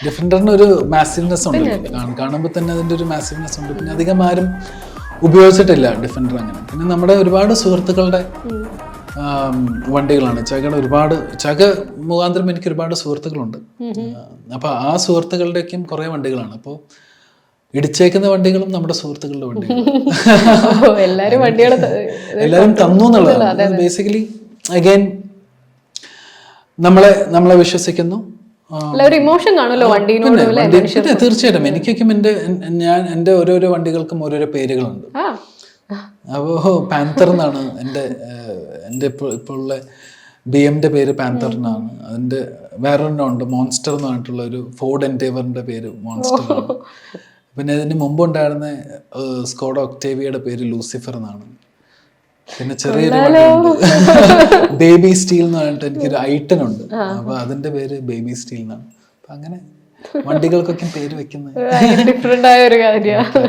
ഡിഫൻഡറിന് ഒരു മാസീവ്നെസ് ഉണ്ട്, കാണുമ്പോൾ തന്നെ അതിൻ്റെ ഒരു മാസീവ്നെസ് ഉണ്ട്. പിന്നെ അധികം ആരും ഉപയോഗിച്ചിട്ടില്ല ഡിഫൻഡർ അങ്ങനെ. പിന്നെ നമ്മുടെ ഒരുപാട് സുഹൃത്തുക്കളുടെ വണ്ടികളാണ് ചകയുടെ. ചക മുഖാന്തരം എനിക്ക് ഒരുപാട് സുഹൃത്തുക്കളുണ്ട്. അപ്പോൾ ആ സുഹൃത്തുക്കളുടെയൊക്കെയും കുറേ വണ്ടികളാണ്. അപ്പോൾ ഇടിച്ചേക്കുന്ന വണ്ടികളും നമ്മുടെ സുഹൃത്തുക്കളുടെ വണ്ടികളും എല്ലാവരും തന്നു എന്നുള്ളതാണ്. ബേസിക്കലി അഗൈൻ നമ്മളെ വിശ്വസിക്കുന്നു. തീർച്ചയായിട്ടും എനിക്കൊക്കെ എൻ്റെ ഓരോരോ വണ്ടികൾക്കും ഓരോരോ പേരുകളുണ്ട്. അപ്പോൾ പാന്തർ എന്നാണ് എൻ്റെ ഇപ്പോൾ ഉള്ള BMന്റെ പേര് പാന്തർ എന്നാണ്. അതിൻ്റെ വേറൊരെണ്ണം ഉണ്ട് മോൺസ്റ്റർ എന്ന് പറഞ്ഞിട്ടുള്ള ഒരു ഫോർഡ് എൻഡേവറിന്റെ പേര് മോൺസ്റ്റർ ആണ്. പിന്നെ ഇതിന് മുമ്പുണ്ടായിരുന്ന സ്കോഡ ഒക്ടേവിയയുടെ പേര് ലൂസിഫർ എന്നാണ്. പിന്നെ ചെറിയൊരു വണ്ടിയുണ്ട് ബേബി സ്റ്റീൽ എന്ന് പറഞ്ഞിട്ട് എനിക്കൊരു ഐട്ടൻ ഉണ്ട്. അപ്പൊ അതിന്റെ പേര് ബേബി സ്റ്റീൽ എന്നാണ്. അപ്പൊ അങ്ങനെ വണ്ടികൾക്കൊക്കെ പേര് വെക്കുന്നത് ഡിഫറെന്റ് ആയ ഒരു കാര്യമാണ്.